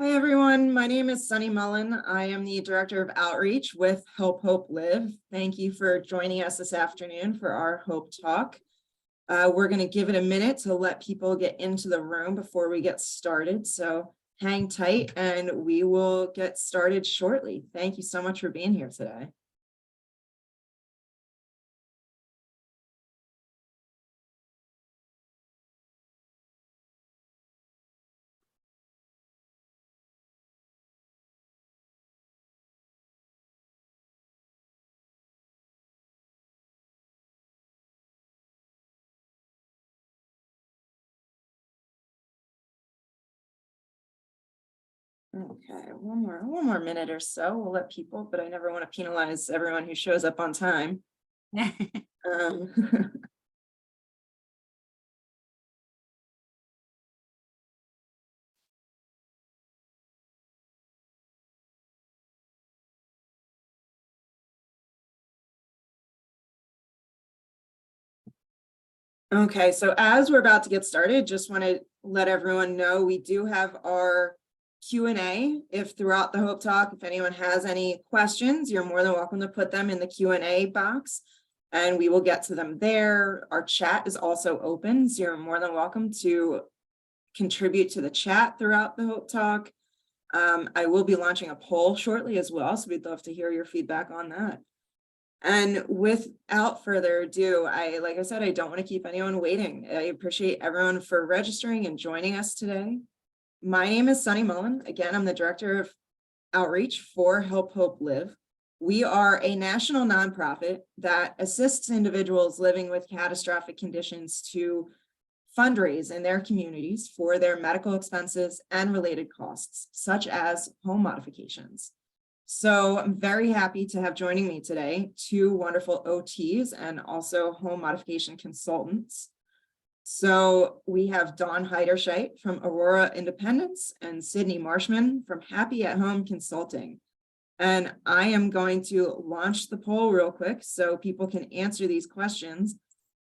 Hi, everyone. My name is Sunny Mullen. I am the Director of Outreach with Help Hope Live. Thank you for joining us this afternoon for our Hope Talk. We're going to give it a minute to let people get into the room before we get started. So hang tight and we will get started shortly. Thank you so much for being here today. Okay, one more minute or so. We'll let people, but I never want to penalize everyone who shows up on time. Um, Okay, so as we're about to get started, just want to let everyone know we do have our Q&A. If throughout the Hope Talk, if anyone has any questions, you're more than welcome to put them in the Q&A box and we will get to them there. Our chat is also open, so you're more than welcome to contribute to the chat throughout the Hope Talk. I will be launching a poll shortly as well, so we'd love to hear your feedback on that. And without further ado, like I said, I don't want to keep anyone waiting. I appreciate everyone for registering and joining us today. My name is Sunny Mullen. Again, I'm the Director of Outreach for Help Hope Live. We are a national nonprofit that assists individuals living with catastrophic conditions to fundraise in their communities for their medical expenses and related costs, such as home modifications. So I'm very happy to have joining me today two wonderful OTs and also home modification consultants. So we have Dawn Heiderscheidt from Aurora Independence and Sydney Marshman from Happy at Home Consulting. And I am going to launch the poll real quick so people can answer these questions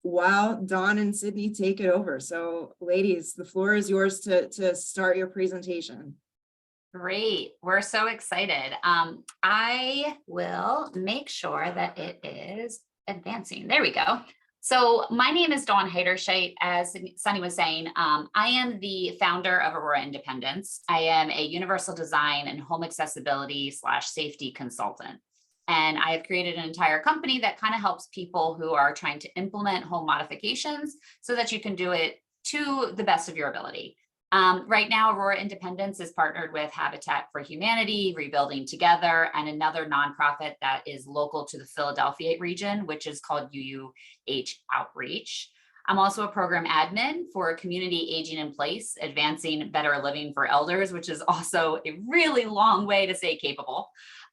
while Dawn and Sydney take it over. So ladies, the floor is yours to start your presentation. Great. We're so excited. I will make sure that it is advancing. There we go. So my name is Dawn Heiderscheidt. As Sunny was saying, I am the founder of Aurora Independence. I am a universal design and home accessibility / safety consultant. And I have created an entire company that kind of helps people who are trying to implement home modifications so that you can do it to the best of your ability. Right now, Aurora Independence is partnered with Habitat for Humanity, Rebuilding Together, and another nonprofit that is local to the Philadelphia region, which is called UUH Outreach. I'm also a program admin for Community Aging in Place, Advancing Better Living for Elders, which is also a really long way to say capable.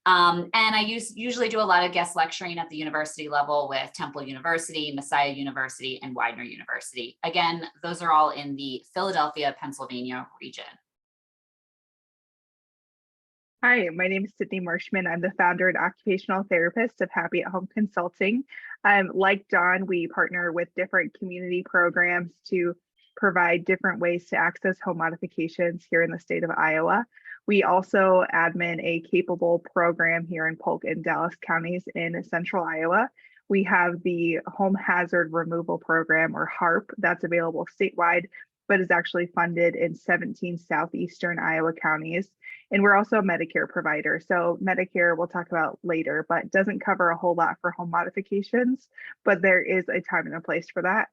And I usually do a lot of guest lecturing at the university level with Temple University, Messiah University, and Widener University. Again, those are all in the Philadelphia, Pennsylvania region. Hi, my name is Sydney Marshman. I'm the founder and occupational therapist of Happy at Home Consulting. Like Dawn, we partner with different community programs to provide different ways to access home modifications here in the state of Iowa. We also admin a capable program here in Polk and Dallas counties in central Iowa. We have the Home Hazard Removal Program, or HARP, that's available statewide, but is actually funded in 17 southeastern Iowa counties. And we're also a Medicare provider. So Medicare we'll talk about later, but doesn't cover a whole lot for home modifications, but there is a time and a place for that.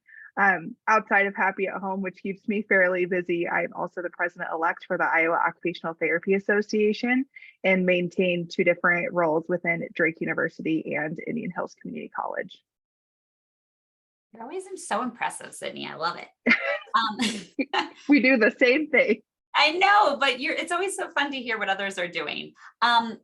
Outside of Happy at Home, which keeps me fairly busy, I'm also the president-elect for the Iowa Occupational Therapy Association and maintain two different roles within Drake University and Indian Hills Community College. You always am so impressive, Sydney. I love it. We do the same thing. I know, but it's always so fun to hear what others are doing.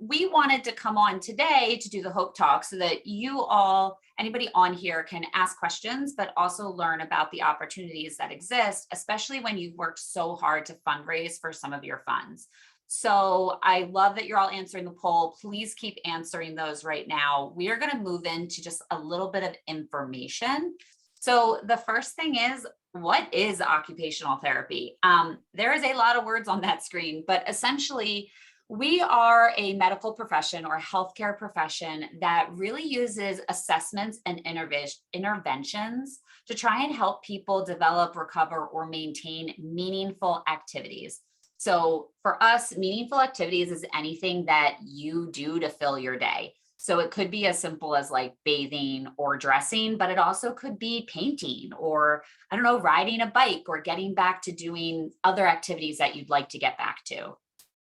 We wanted to come on today to do the Hope Talk so that you all, anybody on here, can ask questions, but also learn about the opportunities that exist, especially when you've worked so hard to fundraise for some of your funds. So I love that you're all answering the poll. Please keep answering those right now. We are going to move into just a little bit of information. So the first thing is, what is occupational therapy? There is a lot of words on that screen, but essentially we are a medical profession or healthcare profession that really uses assessments and interventions to try and help people develop, recover, or maintain meaningful activities. So for us, meaningful activities is anything that you do to fill your day. So it could be as simple as like bathing or dressing, but it also could be painting or, I don't know, riding a bike or getting back to doing other activities that you'd like to get back to.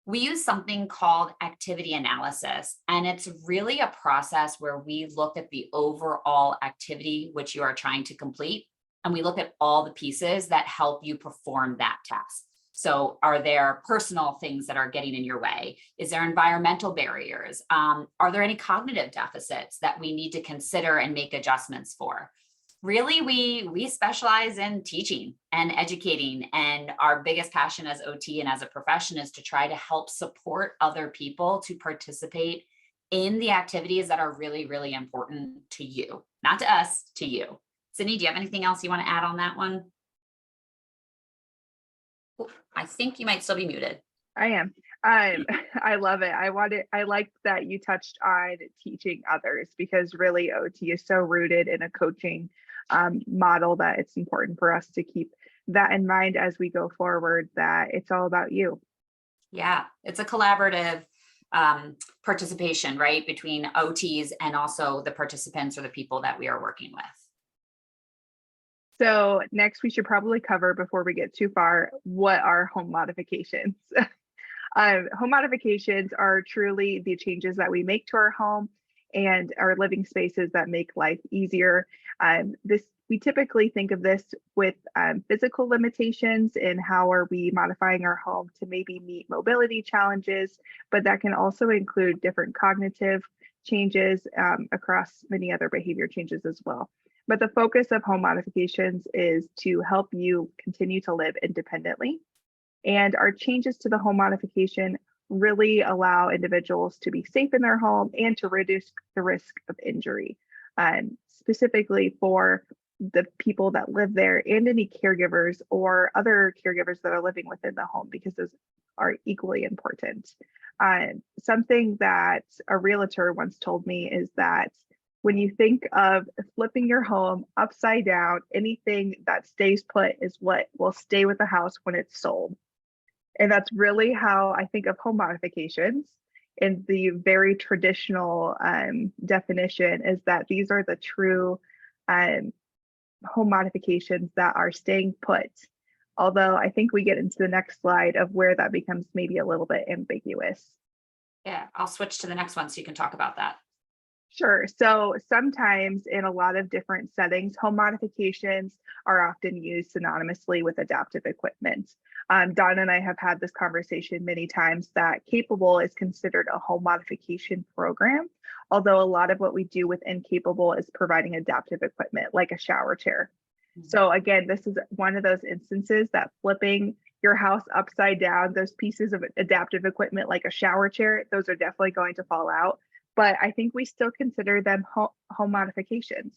We use something called activity analysis, and it's really a process where we look at the overall activity which you are trying to complete, and we look at all the pieces that help you perform that task. So are there personal things that are getting in your way? Is there environmental barriers? Are there any cognitive deficits that we need to consider and make adjustments for? Really, we specialize in teaching and educating, and our biggest passion as OT and as a profession is to try to help support other people to participate in the activities that are really, really important to you, not to us, to you. Sydney, do you have anything else you want to add on that one? I think you might still be muted. I am. I love it. I like that you touched on teaching others, because really OT is so rooted in a coaching model that it's important for us to keep that in mind as we go forward, that it's all about you. Yeah, it's a collaborative participation, right, between OTs and also the participants or the people that we are working with. So next, we should probably cover, before we get too far, what are home modifications. Home modifications are truly the changes that we make to our home and our living spaces that make life easier. We typically think of this with physical limitations in how are we modifying our home to maybe meet mobility challenges, but that can also include different cognitive changes across many other behavior changes as well. But the focus of home modifications is to help you continue to live independently. And our changes to the home modification really allow individuals to be safe in their home and to reduce the risk of injury, specifically for the people that live there and any caregivers or other caregivers that are living within the home, because those are equally important. Something that a realtor once told me is that when you think of flipping your home upside down, anything that stays put is what will stay with the house when it's sold. And that's really how I think of home modifications in the very traditional definition, is that these are the true home modifications that are staying put. Although I think we get into the next slide of where that becomes maybe a little bit ambiguous. Yeah, I'll switch to the next one so you can talk about that. Sure. So sometimes in a lot of different settings, home modifications are often used synonymously with adaptive equipment. Don and I have had this conversation many times that Capable is considered a home modification program, although a lot of what we do within Capable is providing adaptive equipment like a shower chair. So again, this is one of those instances that flipping your house upside down, those pieces of adaptive equipment like a shower chair, those are definitely going to fall out. But I think we still consider them home modifications.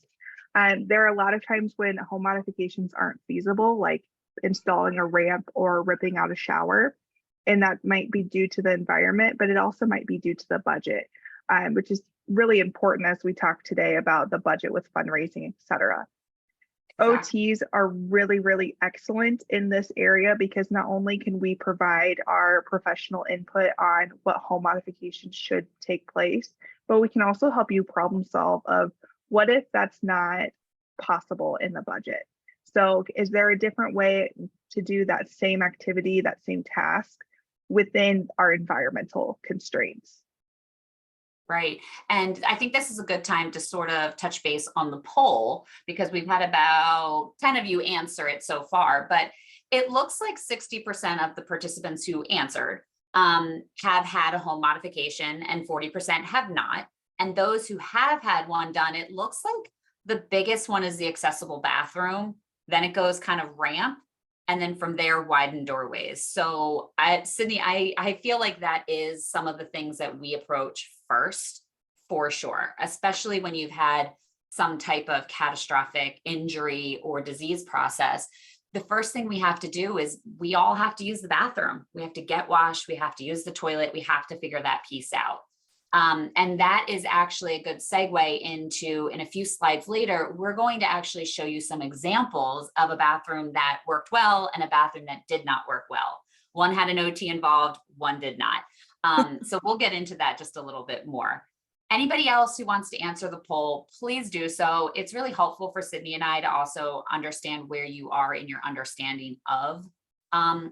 There are a lot of times when home modifications aren't feasible, like installing a ramp or ripping out a shower. And that might be due to the environment, but it also might be due to the budget, which is really important as we talk today about the budget with fundraising, et cetera. Exactly. OTs are really, really excellent in this area, because not only can we provide our professional input on what home modifications should take place, but we can also help you problem solve of what if that's not possible in the budget. So is there a different way to do that same activity, that same task within our environmental constraints? Right. And I think this is a good time to sort of touch base on the poll, because we've had about 10 of you answer it so far, but it looks like 60% of the participants who answered have had a home modification and 40% have not. And those who have had one done, it looks like the biggest one is the accessible bathroom. Then it goes kind of ramp. And then from there, widen doorways. So Sydney, I feel like that is some of the things that we approach first, for sure, especially when you've had some type of catastrophic injury or disease process, the first thing we have to do is we all have to use the bathroom. We have to get washed. We have to use the toilet. We have to figure that piece out. And that is actually a good segue into, in a few slides later, we're going to actually show you some examples of a bathroom that worked well and a bathroom that did not work well. One had an OT involved, one did not. So we'll get into that just a little bit more. Anybody else who wants to answer the poll, please do so. It's really helpful for Sydney and I to also understand where you are in your understanding of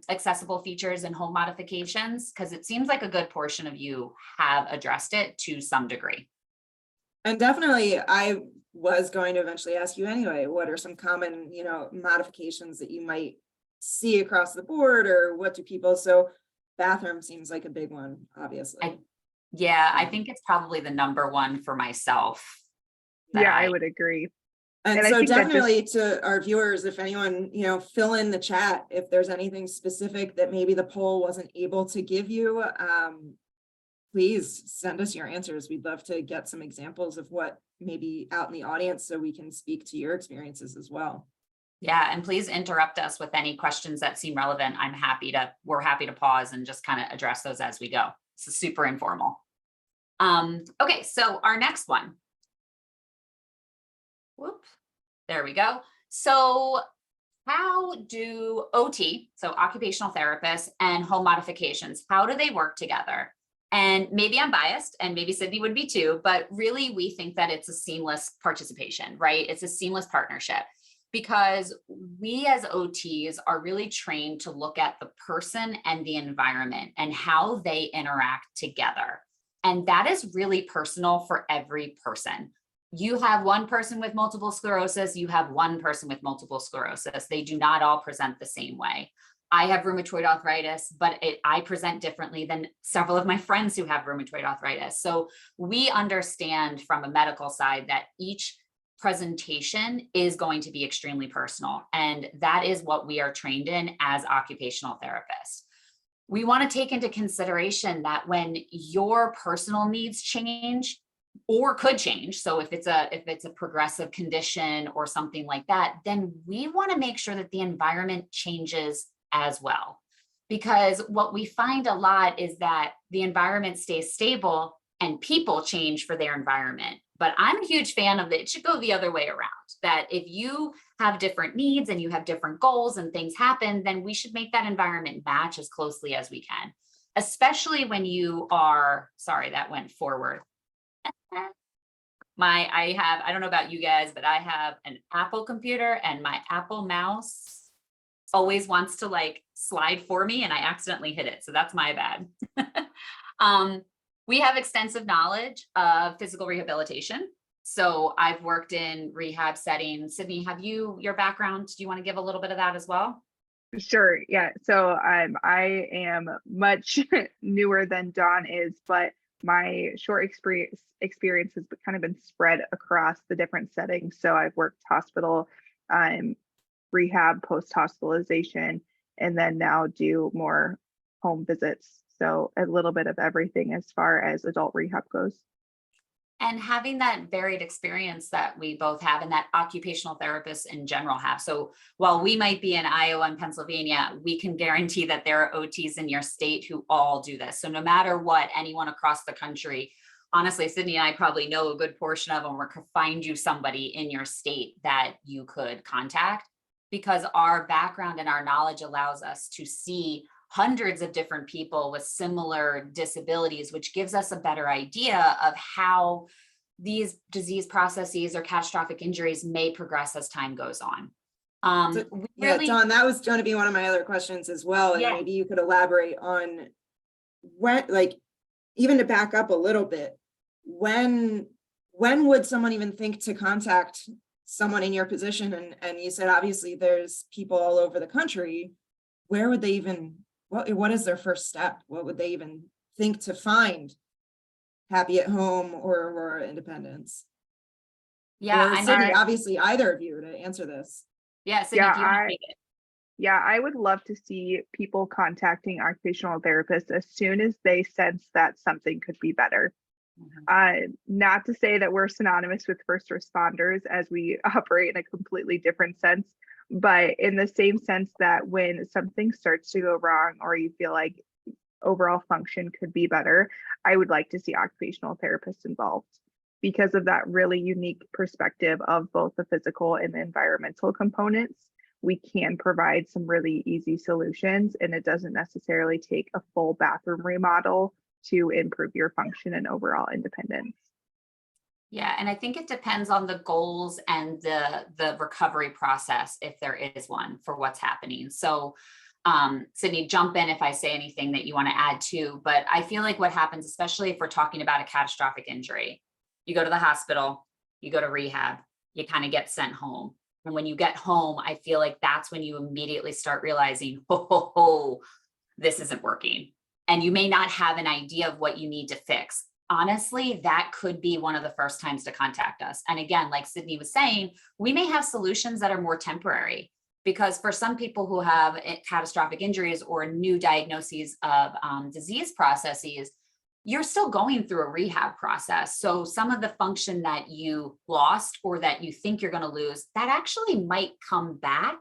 accessible features and home modifications, because it seems like a good portion of you have addressed it to some degree. And definitely, I was going to eventually ask you anyway, what are some common, modifications that you might see across the board, or what do people, so bathroom seems like a big one, obviously. I think it's probably the number one for myself. Yeah, I would agree. And so definitely to our viewers, if anyone, fill in the chat, if there's anything specific that maybe the poll wasn't able to give you, please send us your answers. We'd love to get some examples of what may be out in the audience so we can speak to your experiences as well. Yeah, and please interrupt us with any questions that seem relevant. We're happy to pause and just kind of address those as we go. It's super informal. Okay, so our next one. Whoop, there we go. So how do OT, so occupational therapists, and home modifications, how do they work together? And maybe I'm biased, and maybe Sydney would be too, but really we think that it's a seamless participation, right? It's a seamless partnership, because we as OTs are really trained to look at the person and the environment and how they interact together. And that is really personal for every person. You have one person with multiple sclerosis, you have one person with multiple sclerosis. They do not all present the same way. I have rheumatoid arthritis, but I present differently than several of my friends who have rheumatoid arthritis. So we understand from a medical side that each presentation is going to be extremely personal. And that is what we are trained in as occupational therapists. We want to take into consideration that when your personal needs change or could change, so if it's a progressive condition or something like that, then we want to make sure that the environment changes as well. Because what we find a lot is that the environment stays stable and people change for their environment. But I'm a huge fan of it should go the other way around, that if you have different needs and you have different goals and things happen, then we should make that environment match as closely as we can, especially when you are, sorry, that went forward. I don't know about you guys, but I have an Apple computer and my Apple mouse always wants to like slide for me and I accidentally hit it. So that's my bad. We have extensive knowledge of physical rehabilitation. So I've worked in rehab settings. Sydney, have your background? Do you want to give a little bit of that as well? Sure. Yeah. So I am much newer than Dawn is, but my short experience has kind of been spread across the different settings. So I've worked hospital, rehab, post-hospitalization, and then now do more home visits. So a little bit of everything as far as adult rehab goes. And having that varied experience that we both have and that occupational therapists in general have. So while we might be in Iowa and Pennsylvania, we can guarantee that there are OTs in your state who all do this. So no matter what, anyone across the country, honestly, Sydney and I probably know a good portion of them, or could find you somebody in your state that you could contact, because our background and our knowledge allows us to see hundreds of different people with similar disabilities, which gives us a better idea of how these disease processes or catastrophic injuries may progress as time goes on. Yeah, Dawn, that was going to be one of my other questions as well. And maybe you could elaborate on when, like, even to back up a little bit, when would someone even think to contact someone in your position? And you said, obviously, there's people all over the country. Where would they even, what is their first step? What would they even think to find Happy at Home or Aurora Independence? Yeah, or Sydney, obviously either of you to answer this. Yeah, Sydney, do you want to take it? Yeah, I would love to see people contacting occupational therapists as soon as they sense that something could be better. Not to say that we're synonymous with first responders, as we operate in a completely different sense, but in the same sense that when something starts to go wrong or you feel like overall function could be better, I would like to see occupational therapists involved because of that really unique perspective of both the physical and the environmental components. We can provide some really easy solutions, and it doesn't necessarily take a full bathroom remodel to improve your function and overall independence. Yeah, and I think it depends on the goals and the recovery process, if there is one, for what's happening. So Sydney, jump in if I say anything that you want to add to, but I feel like what happens, especially if we're talking about a catastrophic injury, you go to the hospital, you go to rehab, you kind of get sent home. And when you get home, I feel like that's when you immediately start realizing, this isn't working. And you may not have an idea of what you need to fix. Honestly, that could be one of the first times to contact us. And again, like Sydney was saying, we may have solutions that are more temporary, because for some people who have catastrophic injuries or new diagnoses of disease processes, you're still going through a rehab process. So some of the function that you lost or that you think you're going to lose, that actually might come back.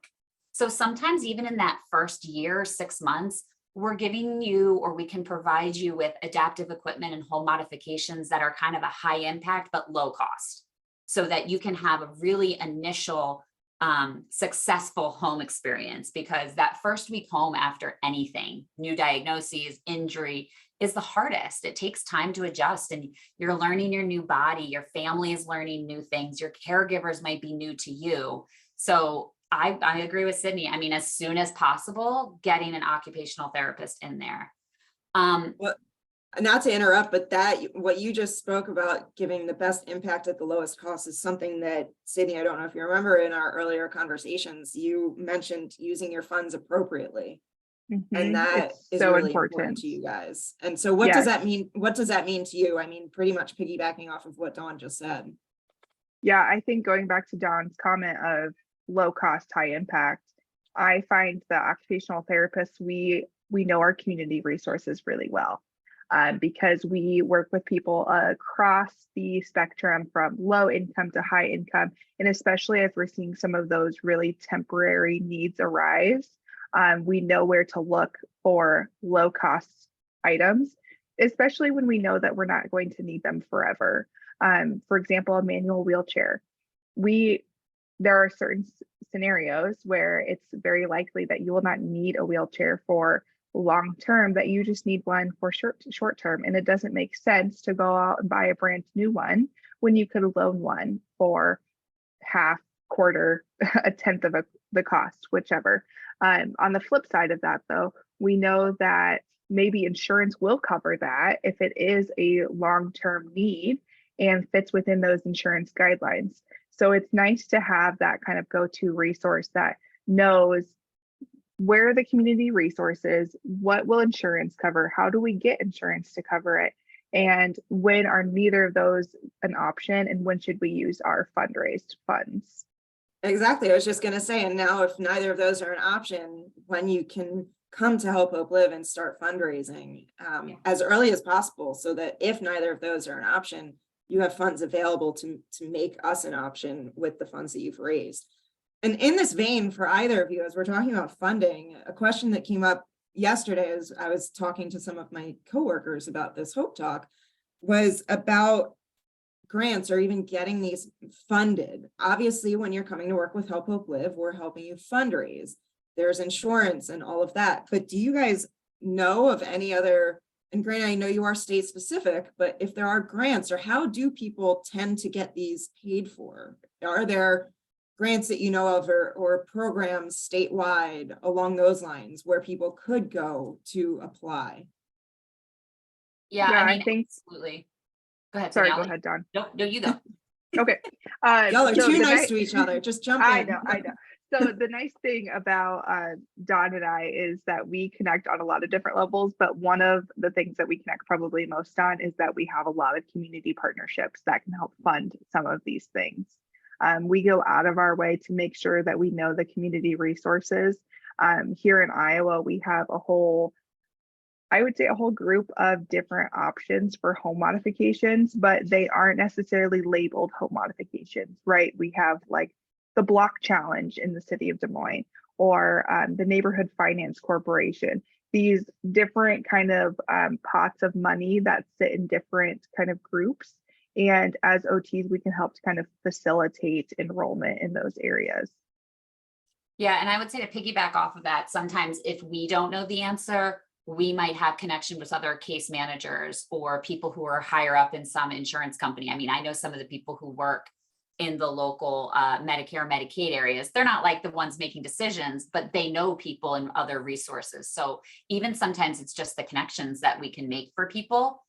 So sometimes even in that first year, 6 months, we're giving you, or we can provide you with adaptive equipment and home modifications that are kind of a high impact but low cost, so that you can have a really initial successful home experience. Because that first week home after anything, new diagnoses, injury, is the hardest. It takes time to adjust, and you're learning your new body, your family is learning new things, your caregivers might be new to you. So I agree with Sydney. I mean, as soon as possible, getting an occupational therapist in there. Well, not to interrupt, but what you just spoke about, giving the best impact at the lowest cost, is something that, Sydney, I don't know if you remember in our earlier conversations, you mentioned using your funds appropriately. And that is so really important to you guys. And so what does that mean? What does that mean to you? I mean, pretty much piggybacking off of what Dawn just said. Yeah, I think going back to Dawn's comment of low cost, high impact, I find that occupational therapists, we know our community resources really well, because we work with people across the spectrum from low income to high income. And especially as we're seeing some of those really temporary needs arise, we know where to look for low cost items, especially when we know that we're not going to need them forever. For example, a manual wheelchair. There are certain scenarios where it's very likely that you will not need a wheelchair for long term, that you just need one for short term. And it doesn't make sense to go out and buy a brand new one when you could loan one for half, quarter, a tenth of the cost, whichever. On the flip side of that, though, we know that maybe insurance will cover that if it is a long-term need and fits within those insurance guidelines. So it's nice to have that kind of go-to resource that knows where are the community resources, what will insurance cover, how do we get insurance to cover it, and when are neither of those an option, and when should we use our fundraised funds. Exactly. I was just going to say, and now if neither of those are an option, when you can come to Help Hope Live and start fundraising as early as possible, so that if neither of those are an option, you have funds available to make us an option with the funds that you've raised. And in this vein, for either of you, as we're talking about funding, a question that came up yesterday as I was talking to some of my coworkers about this Hope Talk was about grants or even getting these funded. Obviously, when you're coming to work with Help Hope Live, we're helping you fundraise. There's insurance and all of that. But do you guys know of any other, and granted, I know you are state specific, but if there are grants, or how do people tend to get these paid for? Are there grants that you know of, or programs statewide along those lines where people could go to apply? Yeah, I think absolutely. Go ahead. Sorry, go ahead, Dawn. No, you go. Okay. Y'all are too nice to each other. Just jump in. I know. So the nice thing about Dawn and I is that we connect on a lot of different levels, but one of the things that we connect probably most on is that we have a lot of community partnerships that can help fund some of these things. We go out of our way to make sure that we know the community resources. Here in Iowa, we have a whole I would say a whole group of different options for home modifications, but they aren't necessarily labeled home modifications, right? We have like the block challenge in the city of Des Moines, or the Neighborhood Finance Corporation. These different kind of pots of money that sit in different kind of groups. And as OTs, we can help to kind of facilitate enrollment in those areas. Yeah, and I would say to piggyback off of that, sometimes if we don't know the answer, we might have connection with other case managers or people who are higher up in some insurance company. I mean, I know some of the people who work in the local Medicare, Medicaid areas. They're not like the ones making decisions, but they know people and other resources. So even sometimes it's just the connections that we can make for people.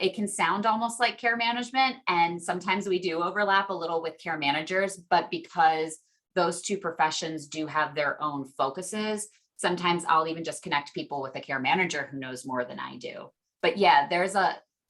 It can sound almost like care management, and sometimes we do overlap a little with care managers, but because those two professions do have their own focuses, sometimes I'll even just connect people with a care manager who knows more than I do. But yeah,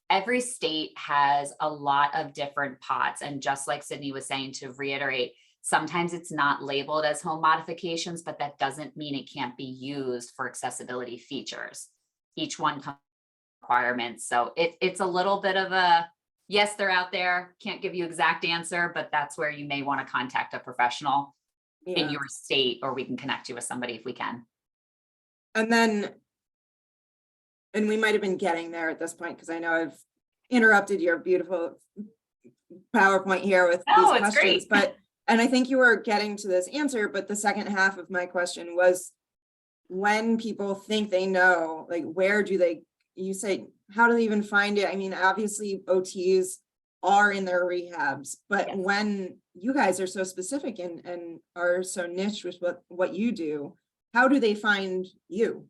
every state has a lot of different pots. And just like Sydney was saying, to reiterate, sometimes it's not labeled as home modifications, but that doesn't mean it can't be used for accessibility features. Each one comes with requirements. So it's a little bit of a, yes, they're out there, can't give you exact answer, but that's where you may want to contact a professional in your state, or we can connect you with somebody if we can. And we might have been getting there at this point, because I know I've interrupted your beautiful PowerPoint here with these questions, and I think you were getting to this answer, but the second half of my question was, when people think they know, like, where do they, you say, how do they even find it? I mean, obviously OTs are in their rehabs, but Yes. When you guys are so specific and are so niche with what you do, how do they find you?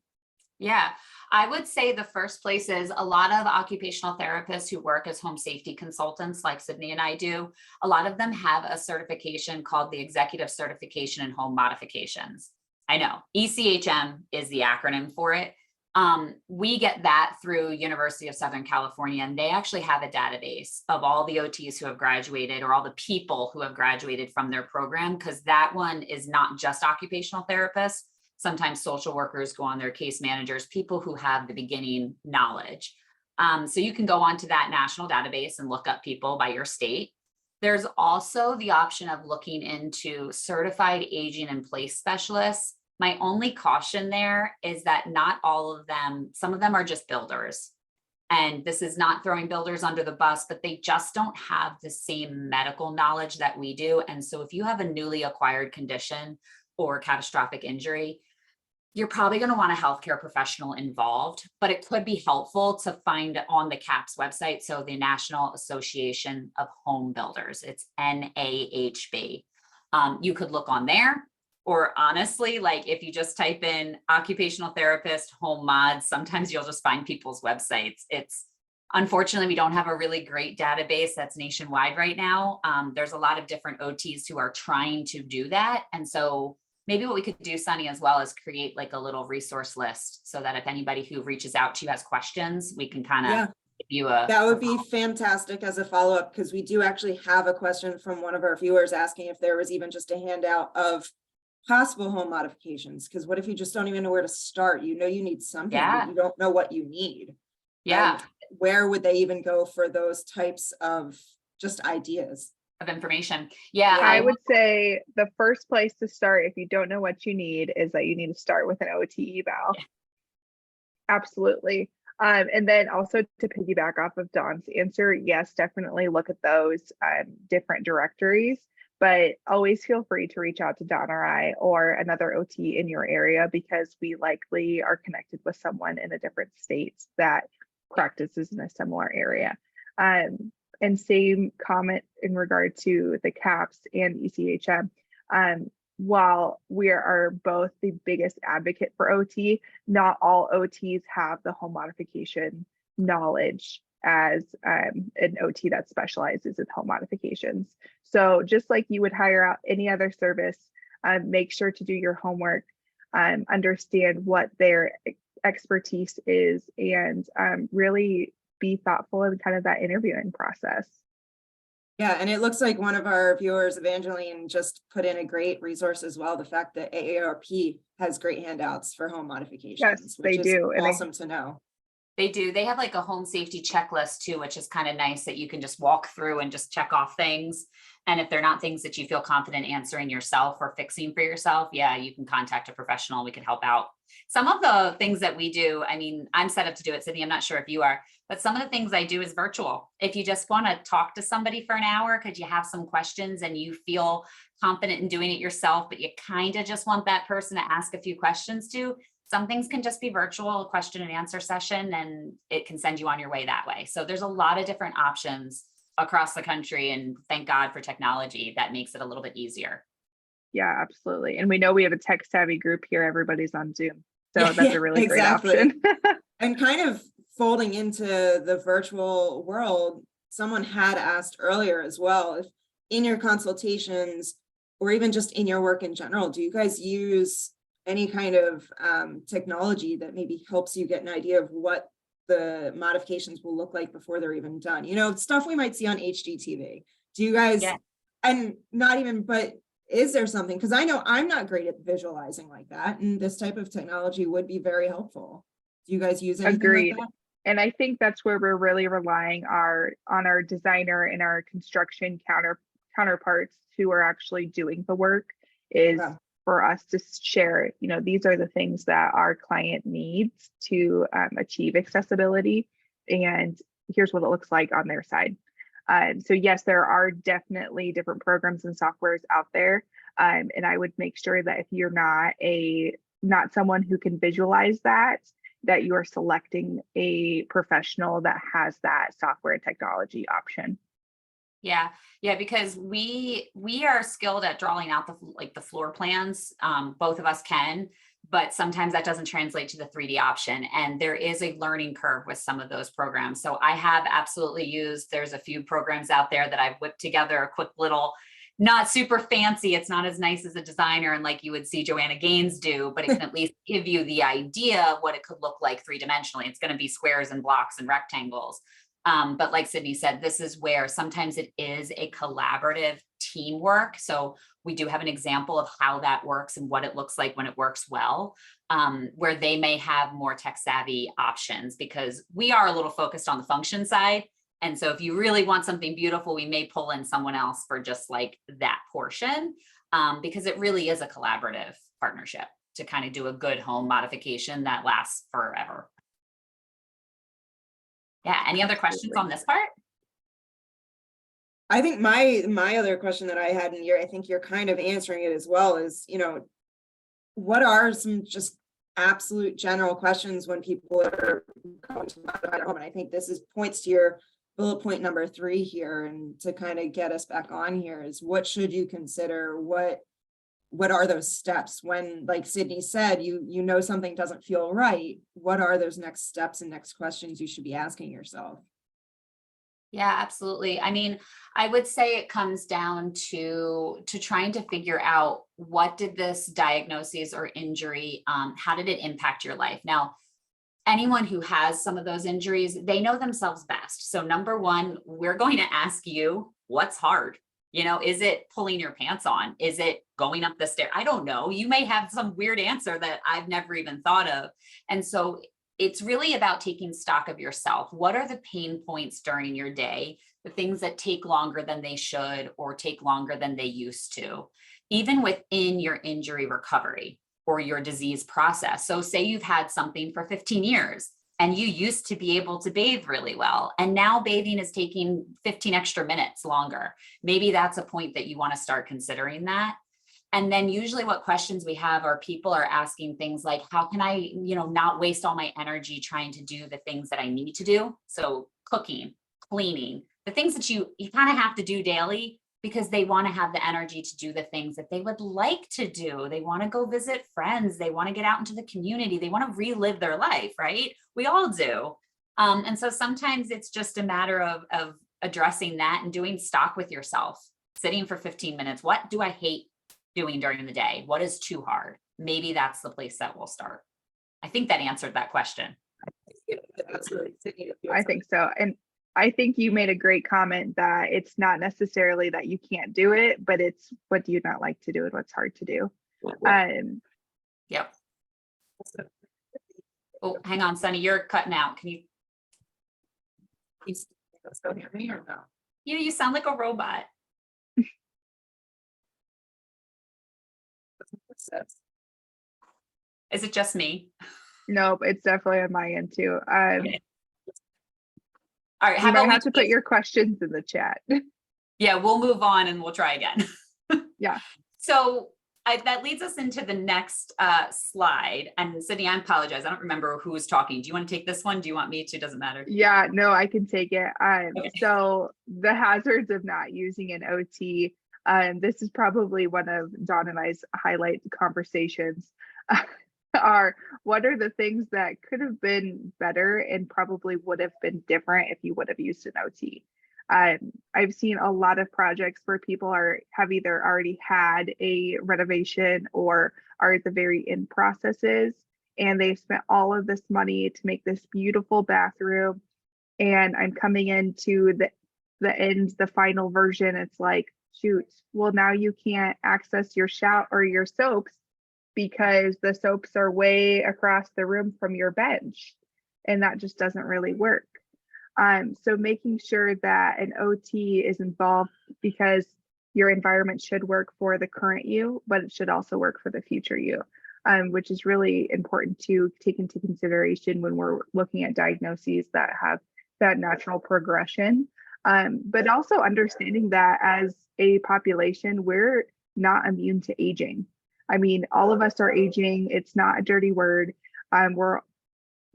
Yeah, I would say the first place is a lot of occupational therapists who work as home safety consultants, like Sydney and I do. A lot of them have a certification called the Executive Certification in Home Modifications. I know ECHM is the acronym for it. We get that through University of Southern California, and they actually have a database of all the OTs who have graduated, or all the people who have graduated from their program, because that one is not just occupational therapists. Sometimes social workers go on, their case managers, people who have the beginning knowledge. So you can go onto that national database and look up people by your state. There's also the option of looking into certified aging in place specialists. My only caution there is that not all of them, some of them are just builders. And this is not throwing builders under the bus, but they just don't have the same medical knowledge that we do. And so if you have a newly acquired condition or catastrophic injury, you're probably going to want a healthcare professional involved, but it could be helpful to find on the CAPS website. So the National Association of Home Builders, it's NAHB. You could look on there, or honestly, like if you just type in occupational therapist, home mods, sometimes you'll just find people's websites. Unfortunately, we don't have a really great database that's nationwide right now. There's a lot of different OTs who are trying to do that. And so maybe what we could do, Sunny, as well, is create like a little resource list, so that if anybody who reaches out to you has questions, we can kind of give you that would be fantastic as a follow-up, because we do actually have a question from one of our viewers asking if there was even just a handout of possible home modifications. Because what if you just don't even know where to start? You know, you need something, but you don't know what you need. And where would they even go for those types of just ideas of information? I would say the first place to start, if you don't know what you need, is that you need to start with an OT eval. Absolutely. And then also to piggyback off of Dawn's answer, yes, definitely look at those different directories, but always feel free to reach out to Dawn or I, or another OT in your area, because we likely are connected with someone in a different state that practices in a similar area. And same comment in regard to the CAPS and ECHM. While we are both the biggest advocate for OT, not all OTs have the home modification knowledge as an OT that specializes in home modifications. So just like you would hire out any other service, make sure to do your homework, understand what their expertise is, and really be thoughtful in kind of that interviewing process. Yeah, and it looks like one of our viewers, Evangeline, just put in a great resource as well. The fact that AARP has great handouts for home modifications, Yes, which they is do. And awesome to know. They do. They have like a home safety checklist too, which is kind of nice that you can just walk through and just check off things. And if they're not things that you feel confident answering yourself or fixing for yourself, yeah, you can contact a professional. We can help out. Some of the things that we do, I mean, I'm set up to do it, Sydney. I'm not sure if you are, but some of the things I do is virtual. If you just want to talk to somebody for an hour, because you have some questions and you feel confident in doing it yourself, but you kind of just want that person to ask a few questions to, some things can just be virtual, a question and answer session, and it can send you on your way that way. So there's a lot of different options across the country, and thank God for technology that makes it a little bit easier. Yeah, absolutely. And we know we have a tech savvy group here. Everybody's on Zoom. So that's a really great option. And kind of folding into the virtual world, someone had asked earlier as well, if in your consultations or even just in your work in general, do you guys use any kind of technology that maybe helps you get an idea of what the modifications will look like before they're even done? You know, stuff we might see on HGTV. Do you guys, and not even, but is there something, because I know I'm not great at visualizing like that, and this type of technology would be very helpful. Do you guys use anything Agreed. like that? And I think that's where we're really relying on our designer and our construction counterparts who are actually doing the work, is for us to share, you know, these are the things that our client needs to achieve accessibility, and here's what it looks like on their side. So yes, there are definitely different programs and softwares out there, and I would make sure that if you're not someone who can visualize that you are selecting a professional that has that software and technology option. Yeah, because we are skilled at drawing out the floor plans. Both of us can, but sometimes that doesn't translate to the 3D option. And there is a learning curve with some of those programs. So I have absolutely used, there's a few programs out there that I've whipped together a quick little, not super fancy. It's not as nice as a designer and like you would see Joanna Gaines do, but it can at least give you the idea of what it could look like three-dimensionally. It's going to be squares and blocks and rectangles. But like Sydney said, this is where sometimes it is a collaborative teamwork. So we do have an example of how that works and what it looks like when it works well, where they may have more tech savvy options, because we are a little focused on the function side. And so if you really want something beautiful, we may pull in someone else for just like that portion, because it really is a collaborative partnership to kind of do a good home modification that lasts forever. Yeah. Any other questions on this part? I think my other question that I had, and I think you're kind of answering it as well, is, you know, what are some just absolute general questions when people are going to modify their home? And I think this points to your bullet point number 3 here, and to kind of get us back on here is, what should you consider? What are those steps when, like Sydney said, you know something doesn't feel right? What are those next steps and next questions you should be asking yourself? Yeah, absolutely. I mean, I would say it comes down to trying to figure out, what did this diagnosis or injury, how did it impact your life? Now, anyone who has some of those injuries, they know themselves best. So number one, we're going to ask you, what's hard? You know, is it pulling your pants on? Is it going up the stair? I don't know. You may have some weird answer that I've never even thought of. And so it's really about taking stock of yourself. What are the pain points during your day? The things that take longer than they should, or take longer than they used to, even within your injury recovery or your disease process. So say you've had something for 15 years and you used to be able to bathe really well, and now bathing is taking 15 extra minutes longer. Maybe that's a point that you want to start considering that. And then usually what questions we have are, people are asking things like, how can I, not waste all my energy trying to do the things that I need to do? So cooking, cleaning, the things that you kind of have to do daily, because they want to have the energy to do the things that they would like to do. They want to go visit friends. They want to get out into the community. They want to relive their life, right? We all do. And so sometimes it's just a matter of addressing that and doing stock with yourself, sitting for 15 minutes. What do I hate doing during the day? What is too hard? Maybe that's the place that we'll start. I think that answered that question. I think so. And I think you made a great comment that it's not necessarily that you can't do it, but it's, what do you not like to do and what's hard to do. Yep. Oh, hang on, Sunny, you're cutting out. Can you, Let's go hear me or no? you sound like a robot. Is it just me? Nope, it's definitely on my end too. Okay. All right, how You might about have to put your questions in the chat. yeah, we'll move on and we'll try again. Yeah. So that leads us into the next slide. And Sydney, I apologize. I don't remember who was talking. Do you want to take this one? Do you want me to? Doesn't matter. Yeah, no, I can take it. Okay. So the hazards of not using an OT, this is probably one of Dawn and I's highlight conversations, are what are the things that could have been better and probably would have been different if you would have used an OT. I've seen a lot of projects where people have either already had a renovation or are at the very end processes, and they've spent all of this money to make this beautiful bathroom. And I'm coming into the end, the final version. It's like, shoot, well, now you can't access your shower or your soaps because the soaps are way across the room from your bench. And that just doesn't really work. So making sure that an OT is involved, because your environment should work for the current you, but it should also work for the future you, which is really important to take into consideration when we're looking at diagnoses that have that natural progression. But also understanding that as a population, we're not immune to aging. I mean, all of us are aging. It's not a dirty word.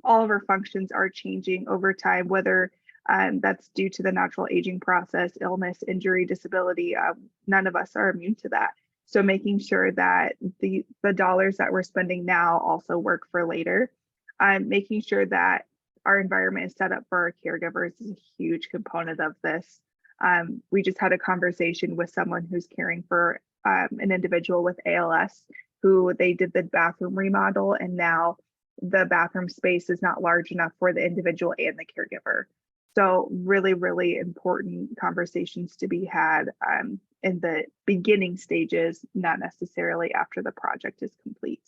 All of our functions are changing over time, whether that's due to the natural aging process, illness, injury, disability. None of us are immune to that. So making sure that the dollars that we're spending now also work for later. Making sure that our environment is set up for our caregivers is a huge component of this. We just had a conversation with someone who's caring for an individual with ALS, who they did the bathroom remodel, and now the bathroom space is not large enough for the individual and the caregiver. So really, really important conversations to be had in the beginning stages, not necessarily after the project is complete.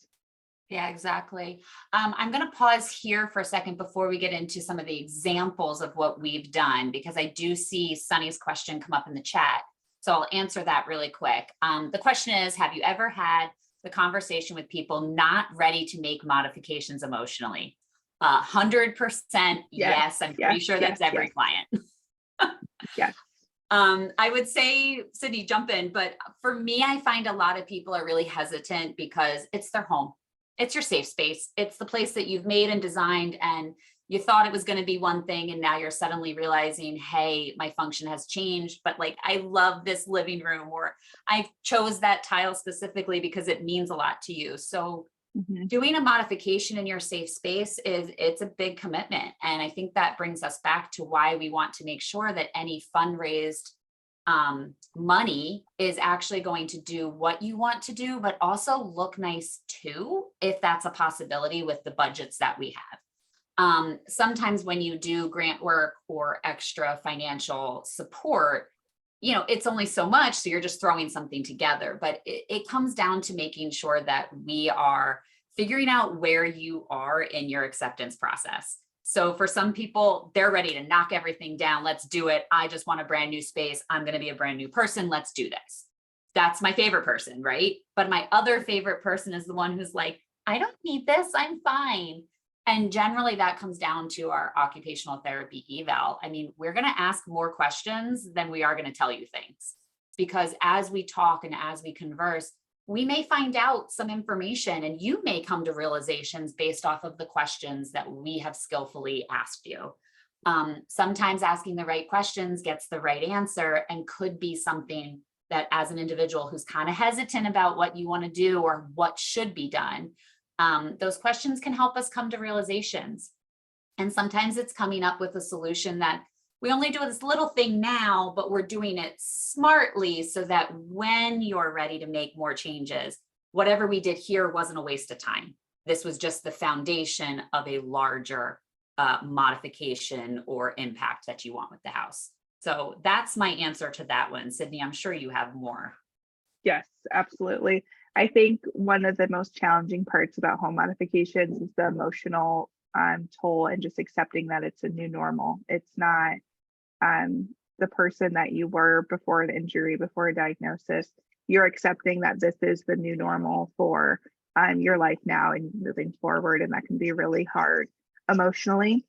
Yeah, exactly. I'm going to pause here for a second before we get into some of the examples of what we've done, because I do see Sunny's question come up in the chat. So I'll answer that really quick. The question is, have you ever had the conversation with people not ready to make modifications emotionally? 100% yes. I'm pretty sure that's every client. Yes. I would say, Sydney, jump in. But for me, I find a lot of people are really hesitant because it's their home. It's your safe space. It's the place that you've made and designed, and you thought it was going to be one thing, and now you're suddenly realizing, hey, my function has changed, but like, I love this living room, or I chose that tile specifically because it means a lot to you. So doing a modification in your safe space it's a big commitment. And I think that brings us back to why we want to make sure that any fundraised money is actually going to do what you want to do, but also look nice too, if that's a possibility with the budgets that we have. Sometimes when you do grant work or extra financial support, it's only so much, so you're just throwing something together. But it comes down to making sure that we are figuring out where you are in your acceptance process. So for some people, they're ready to knock everything down. Let's do it. I just want a brand new space. I'm going to be a brand new person. Let's do this. That's my favorite person, right? But my other favorite person is the one who's like, I don't need this. I'm fine. And generally that comes down to our occupational therapy eval. I mean, we're going to ask more questions than we are going to tell you things, because as we talk and as we converse, we may find out some information, and you may come to realizations based off of the questions that we have skillfully asked you. Sometimes asking the right questions gets the right answer and could be something that, as an individual who's kind of hesitant about what you want to do or what should be done, those questions can help us come to realizations. And sometimes it's coming up with a solution that we only do this little thing now, but we're doing it smartly so that when you're ready to make more changes, whatever we did here wasn't a waste of time. This was just the foundation of a larger modification or impact that you want with the house. So that's my answer to that one. Sydney, I'm sure you have more. Yes, absolutely. I think one of the most challenging parts about home modifications is the emotional toll, and just accepting that it's a new normal. It's not the person that you were before an injury, before a diagnosis. You're accepting that this is the new normal for your life now and moving forward, and that can be really hard emotionally.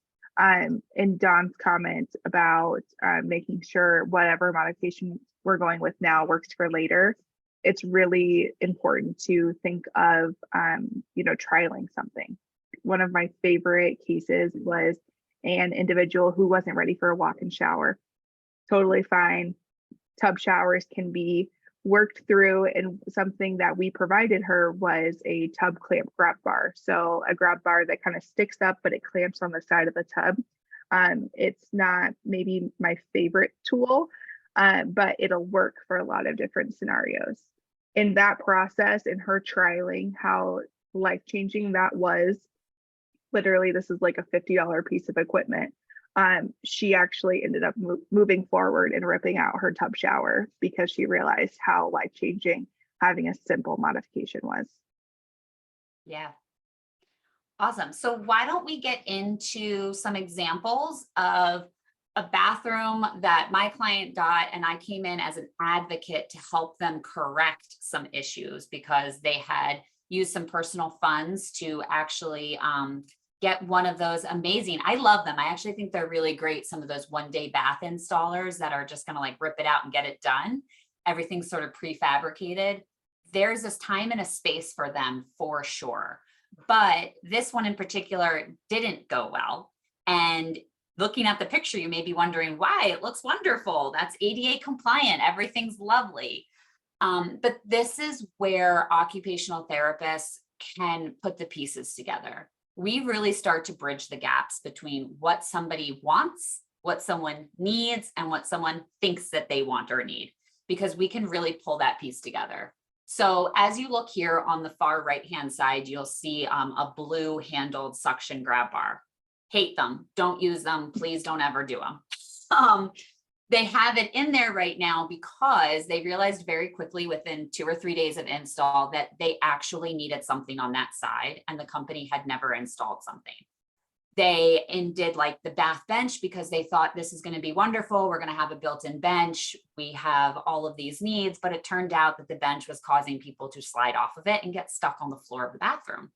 In Don's comment about making sure whatever modification we're going with now works for later, it's really important to think of, trialing something. One of my favorite cases was an individual who wasn't ready for a walk-in shower. Totally fine. Tub showers can be worked through, and something that we provided her was a tub clamp grab bar. So a grab bar that kind of sticks up, but it clamps on the side of the tub. It's not maybe my favorite tool, but it'll work for a lot of different scenarios. In that process, in her trialing how life-changing that was, literally this is like a $50 piece of equipment. She actually ended up moving forward and ripping out her tub shower because she realized how life-changing having a simple modification was. Yeah. Awesome. So why don't we get into some examples of a bathroom that my client got, and I came in as an advocate to help them correct some issues because they had used some personal funds to actually get one of those amazing. I love them. I actually think they're really great. Some of those one-day bath installers that are just going to like rip it out and get it done. Everything's sort of prefabricated. There's this time and a space for them for sure. But this one in particular didn't go well. And looking at the picture, you may be wondering why. It looks wonderful. That's ADA compliant. Everything's lovely. But this is where occupational therapists can put the pieces together. We really start to bridge the gaps between what somebody wants, what someone needs, and what someone thinks that they want or need, because we can really pull that piece together. So as you look here on the far right-hand side, you'll see a blue handled suction grab bar. Hate them. Don't use them. Please don't ever do them. They have it in there right now because they realized very quickly within 2 or 3 days of install that they actually needed something on that side, and the company had never installed something. They did like the bath bench because they thought this is going to be wonderful. We're going to have a built-in bench. We have all of these needs, but it turned out that the bench was causing people to slide off of it and get stuck on the floor of the bathroom.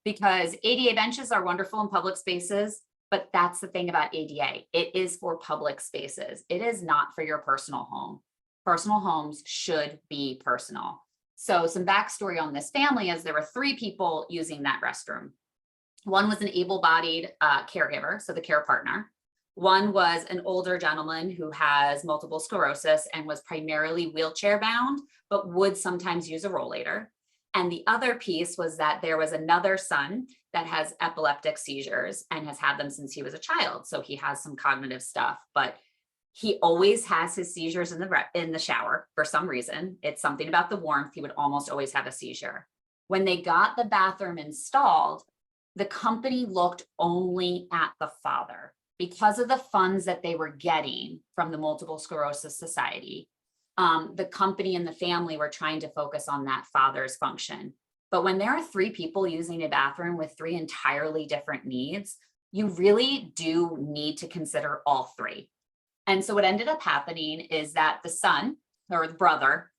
Because ADA benches are wonderful in public spaces, but that's the thing about ADA. It is for public spaces. It is not for your personal home. Personal homes should be personal. So some backstory on this family is there were 3 people using that restroom. One was an able-bodied caregiver, so the care partner. One was an older gentleman who has multiple sclerosis and was primarily wheelchair bound, but would sometimes use a rollator. And the other piece was that there was another son that has epileptic seizures and has had them since he was a child. So he has some cognitive stuff, but he always has his seizures in the shower for some reason. It's something about the warmth. He would almost always have a seizure. When they got the bathroom installed, the company looked only at the father because of the funds that they were getting from the Multiple Sclerosis Society. The company and the family were trying to focus on that father's function. But when there are 3 people using a bathroom with 3 entirely different needs, you really do need to consider all 3. And so what ended up happening is that the son or the brother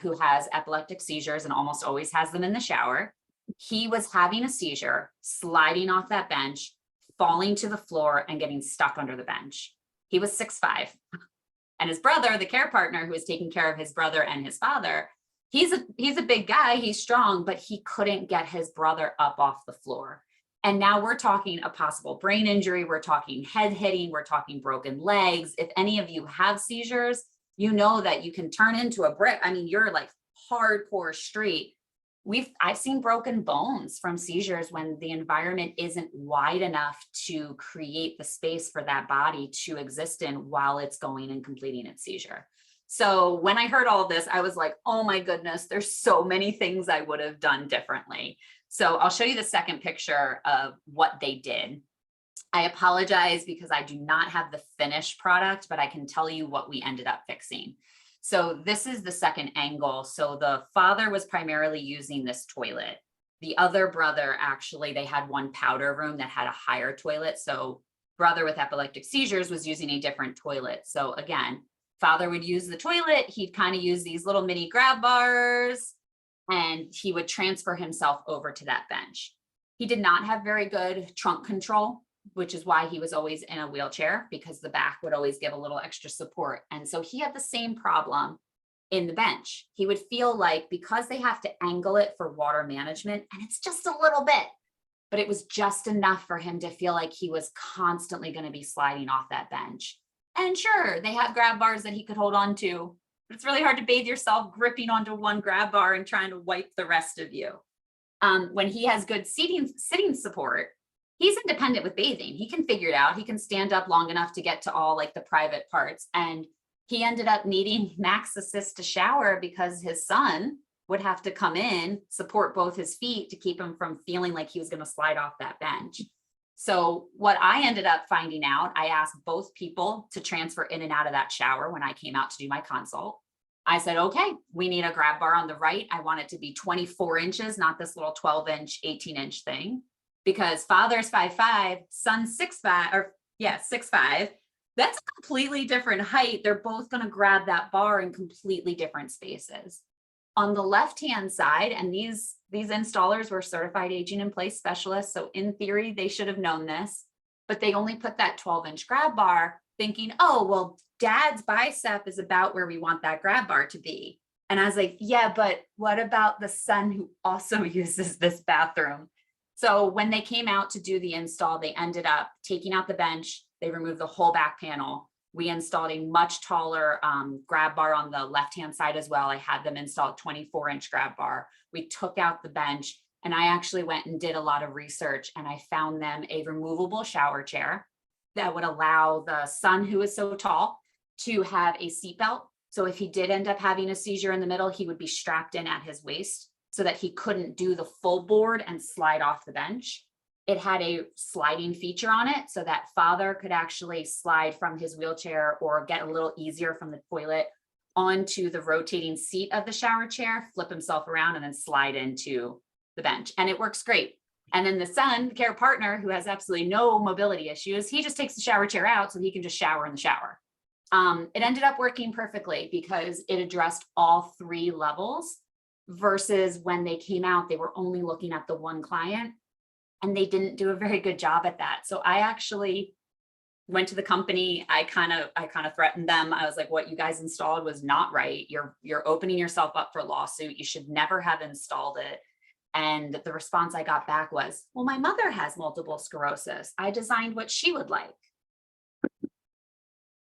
who has epileptic seizures and almost always has them in the shower, he was having a seizure, sliding off that bench, falling to the floor and getting stuck under the bench. He was 6'5". And his brother, the care partner who was taking care of his brother and his father, he's a big guy, he's strong, but he couldn't get his brother up off the floor. And now we're talking a possible brain injury, we're talking head hitting, we're talking broken legs. If any of you have seizures, you know that you can turn into a brick. I mean, you're like hardcore straight. I've seen broken bones from seizures when the environment isn't wide enough to create the space for that body to exist in while it's going and completing its seizure. So when I heard all of this, I was like, oh my goodness, there's so many things I would have done differently. So I'll show you the second picture of what they did. I apologize because I do not have the finished product, but I can tell you what we ended up fixing. So this is the second angle. So the father was primarily using this toilet. The other brother, actually, they had one powder room that had a higher toilet. So brother with epileptic seizures was using a different toilet. So again, father would use the toilet. He'd kind of use these little mini grab bars, and he would transfer himself over to that bench. He did not have very good trunk control, which is why he was always in a wheelchair, because the back would always give a little extra support. And so he had the same problem in the bench. He would feel like, because they have to angle it for water management, and it's just a little bit, but it was just enough for him to feel like he was constantly going to be sliding off that bench. And sure, they have grab bars that he could hold on to, but it's really hard to bathe yourself gripping onto one grab bar and trying to wipe the rest of you. When he has good sitting support, he's independent with bathing. He can figure it out. He can stand up long enough to get to all like the private parts. And he ended up needing max assist to shower because his son would have to come in, support both his feet to keep him from feeling like he was going to slide off that bench. So what I ended up finding out, I asked both people to transfer in and out of that shower when I came out to do my consult. I said, okay, we need a grab bar on the right. I want it to be 24 inches, not this little 12-inch, 18-inch thing, because father's 5'5", son's 6'5", or yeah, 6'5". That's a completely different height. They're both going to grab that bar in completely different spaces. On the left-hand side, and these installers were certified aging in place specialists, so in theory, they should have known this, but they only put that 12-inch grab bar thinking, oh, well, dad's bicep is about where we want that grab bar to be. And I was like, yeah, but what about the son who also uses this bathroom? So when they came out to do the install, they ended up taking out the bench. They removed the whole back panel. We installed a much taller grab bar on the left-hand side as well. I had them install a 24-inch grab bar. We took out the bench, and I actually went and did a lot of research, and I found them a removable shower chair that would allow the son, who is so tall, to have a seatbelt. So if he did end up having a seizure in the middle, he would be strapped in at his waist so that he couldn't do the full board and slide off the bench. It had a sliding feature on it so that father could actually slide from his wheelchair or get a little easier from the toilet onto the rotating seat of the shower chair, flip himself around, and then slide into the bench. And it works great. And then the son, the care partner, who has absolutely no mobility issues, he just takes the shower chair out so he can just shower in the shower. It ended up working perfectly because it addressed all three levels, versus when they came out, they were only looking at the one client, and they didn't do a very good job at that. So I actually went to the company. I kind of threatened them. I was like, what you guys installed was not right. You're opening yourself up for a lawsuit. You should never have installed it. And the response I got back was, well, my mother has multiple sclerosis. I designed what she would like.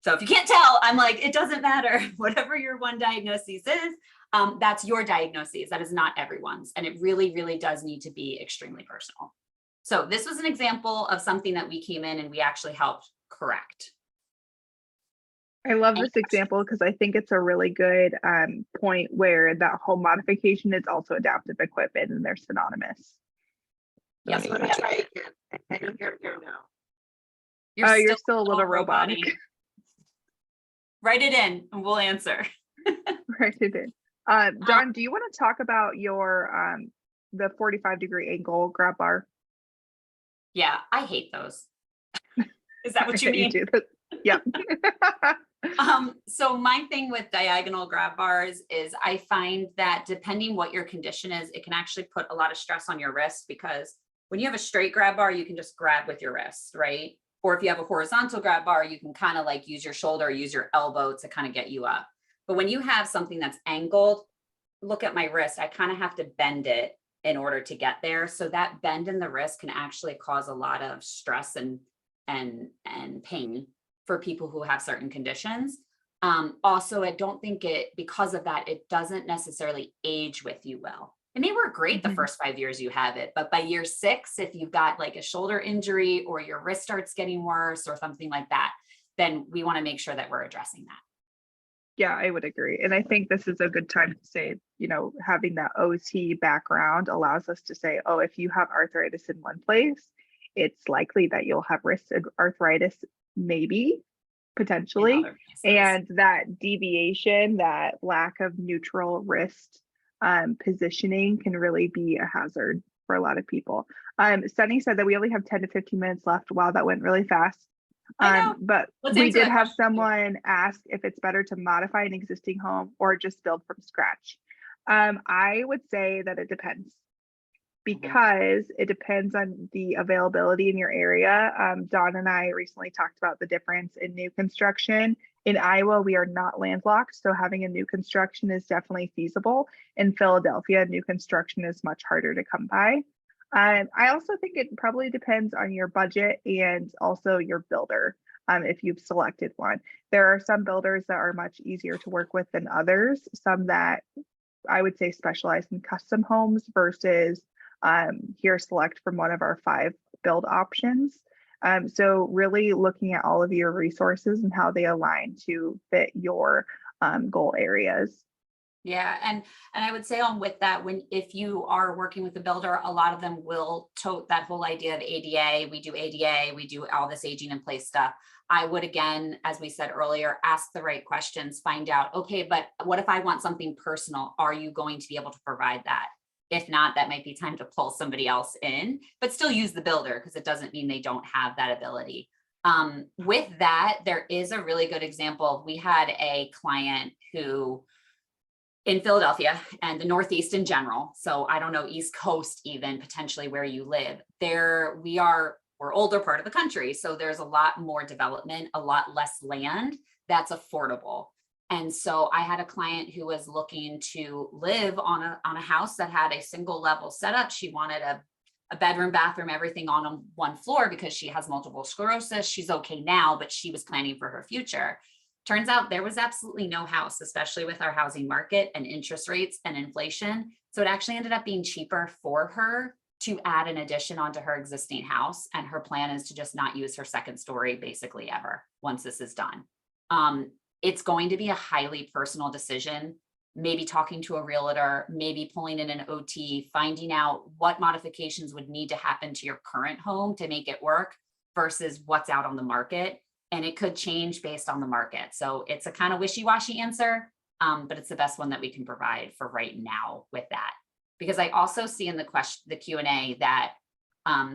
So if you can't tell, I'm like, it doesn't matter. Whatever your one diagnosis is, that's your diagnosis. That is not everyone's. And it really, really does need to be extremely personal. So this was an example of something that we came in and we actually helped correct. I love this example because I think it's a really good point where that home modification is also adaptive equipment and they're synonymous. Yes, Let me try again. I can hear you now. You're still a little robotic. Write it in and we'll answer. Write it in. Dawn, do you want to talk about your the 45-degree angle grab bar? Yeah, I hate those. Is that what you mean? You do. Yep. So my thing with diagonal grab bars is I find that depending what your condition is, it can actually put a lot of stress on your wrist, because when you have a straight grab bar, you can just grab with your wrist, right? Or if you have a horizontal grab bar, you can kind of like use your shoulder, use your elbow to kind of get you up. But when you have something that's angled, look at my wrist, I kind of have to bend it in order to get there. So that bend in the wrist can actually cause a lot of stress and pain for people who have certain conditions. Also, I don't think because of that, it doesn't necessarily age with you well. It may work great the first 5 years you have it, but by year 6, if you've got like a shoulder injury or your wrist starts getting worse or something like that, then we want to make sure that we're addressing that. Yeah, I would agree. And I think this is a good time to say, having that OT background allows us to say, oh, if you have arthritis in one place, it's likely that you'll have wrist arthritis, maybe, potentially. And that deviation, that lack of neutral wrist positioning can really be a hazard for a lot of people. Sunny said that we only have 10 to 15 minutes left. Wow, that went really fast. I know. But Let's we answer did that have question. someone ask if it's better to modify an existing home or just build from scratch. I would say that it depends, because it depends on the availability in your area. Dawn and I recently talked about the difference in new construction. In Iowa, we are not landlocked, so having a new construction is definitely feasible. In Philadelphia, new construction is much harder to come by. I also think it probably depends on your budget and also your builder, if you've selected one. There are some builders that are much easier to work with than others, some that I would say specialize in custom homes versus here select from one of our 5 build options. So really looking at all of your resources and how they align to fit your goal areas. Yeah, and I would say on with that, if you are working with a builder, a lot of them will tote that whole idea of ADA. We do all this aging in place stuff. I would, again, as we said earlier, ask the right questions, find out, okay, but what if I want something personal? Are you going to be able to provide that? If not, that might be time to pull somebody else in, but still use the builder, because it doesn't mean they don't have that ability. With that, there is a really good example. We had a client who in Philadelphia and the Northeast in general. So I don't know, East Coast, even potentially where you live there, we're older part of the country. So there's a lot more development, a lot less land that's affordable. And so I had a client who was looking to live on a house that had a single level setup. She wanted a bedroom, bathroom, everything on one floor because she has multiple sclerosis. She's okay now, but she was planning for her future. Turns out there was absolutely no house, especially with our housing market and interest rates and inflation. So it actually ended up being cheaper for her to add an addition onto her existing house. And her plan is to just not use her second story basically ever once this is done. It's going to be a highly personal decision, maybe talking to a realtor, maybe pulling in an OT, finding out what modifications would need to happen to your current home to make it work versus what's out on the market. And it could change based on the market. So it's a kind of wishy-washy answer, but it's the best one that we can provide for right now with that. Because I also see in the Q&A that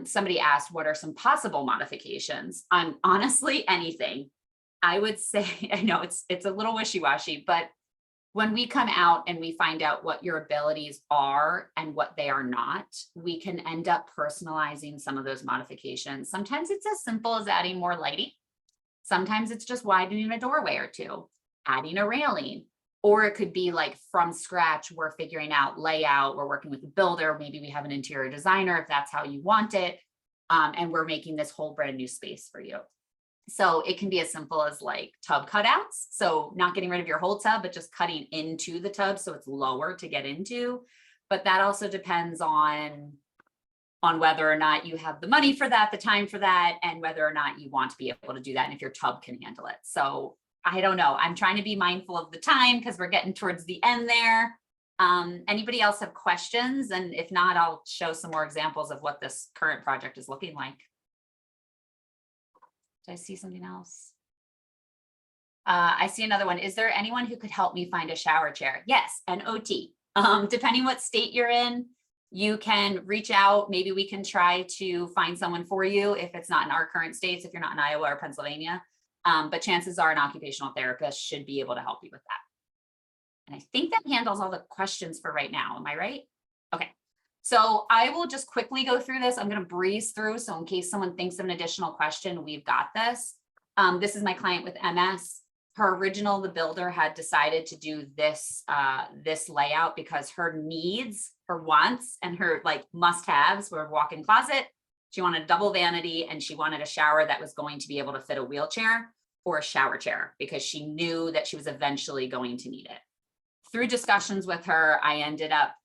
somebody asked, what are some possible modifications? Honestly, anything. I would say, I know it's a little wishy-washy, but when we come out and we find out what your abilities are and what they are not, we can end up personalizing some of those modifications. Sometimes it's as simple as adding more lighting. Sometimes it's just widening a doorway or two, adding a railing, or it could be like from scratch, we're figuring out layout, we're working with a builder, maybe we have an interior designer if that's how you want it, and we're making this whole brand new space for you. So it can be as simple as like tub cutouts. So not getting rid of your whole tub, but just cutting into the tub so it's lower to get into. But that also depends on whether or not you have the money for that, the time for that, and whether or not you want to be able to do that and if your tub can handle it. So I don't know. I'm trying to be mindful of the time because we're getting towards the end there. Anybody else have questions? And if not, I'll show some more examples of what this current project is looking like. Did I see something else? I see another one. Is there anyone who could help me find a shower chair? Yes, an OT. Depending what state you're in, you can reach out. Maybe we can try to find someone for you if it's not in our current states, if you're not in Iowa or Pennsylvania. But chances are an occupational therapist should be able to help you with that. And I think that handles all the questions for right now. Am I right? Okay. So I will just quickly go through this. I'm going to breeze through. So in case someone thinks of an additional question, we've got this. This is my client with MS. Her original, the builder had decided to do this, this layout because her needs, her wants, and her like must-haves were walk-in closet. She wanted a double vanity and she wanted a shower that was going to be able to fit a wheelchair or a shower chair because she knew that she was eventually going to need it. Through discussions with her, I ended up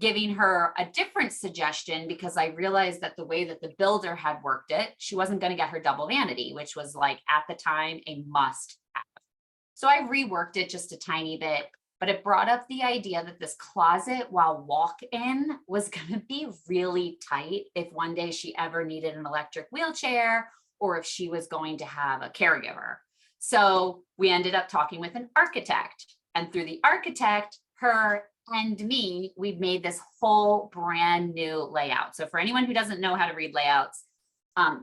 giving her a different suggestion because I realized that the way that the builder had worked it, she wasn't going to get her double vanity, which was like at the time a must have. So I reworked it just a tiny bit, but it brought up the idea that this closet while walk-in was going to be really tight if one day she ever needed an electric wheelchair or if she was going to have a caregiver. So we ended up talking with an architect, and through the architect, her and me, we've made this whole brand new layout. So for anyone who doesn't know how to read layouts,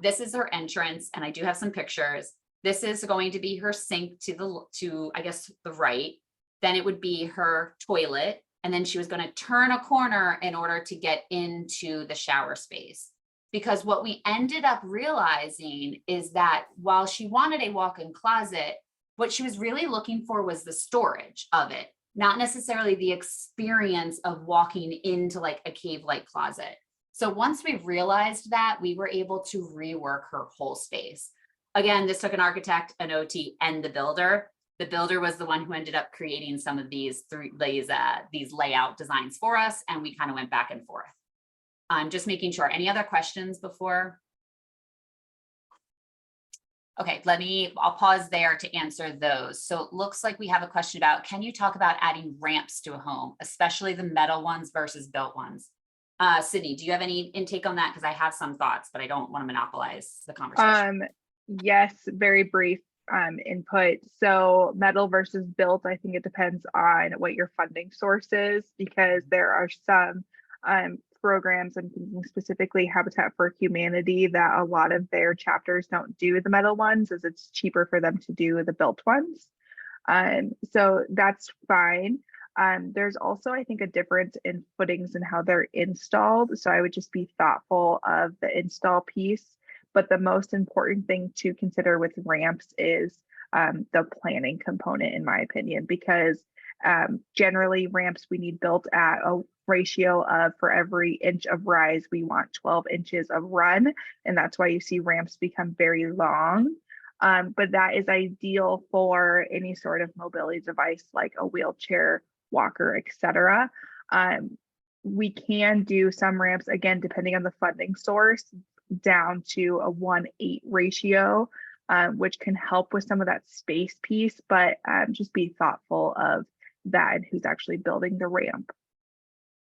this is her entrance, and I do have some pictures. This is going to be her sink to I guess the right. Then it would be her toilet, and then she was going to turn a corner in order to get into the shower space. Because what we ended up realizing is that while she wanted a walk-in closet, what she was really looking for was the storage of it, not necessarily the experience of walking into like a cave-like closet. So once we realized that, we were able to rework her whole space. Again, this took an architect, an OT, and the builder. The builder was the one who ended up creating some of these layout designs for us, and we kind of went back and forth. I'm just making sure. Any other questions before? Okay, I'll pause there to answer those. So it looks like we have a question about, can you talk about adding ramps to a home, especially the metal ones versus built ones? Sydney, do you have any intake on that? Because I have some thoughts, but I don't want to monopolize the conversation. Yes, very brief input. So metal versus built, I think it depends on what your funding source is, because there are some programs, I'm thinking specifically Habitat for Humanity, that a lot of their chapters don't do the metal ones, as it's cheaper for them to do the built ones. So that's fine. There's also, I think, a difference in footings and how they're installed. So I would just be thoughtful of the install piece. But the most important thing to consider with ramps is the planning component, in my opinion, because generally ramps we need built at a ratio of, for every inch of rise, we want 12 inches of run. And that's why you see ramps become very long. But that is ideal for any sort of mobility device like a wheelchair, walker, etc. We can do some ramps, again, depending on the funding source, down to a 1:8 ratio, which can help with some of that space piece, but just be thoughtful of that and who's actually building the ramp.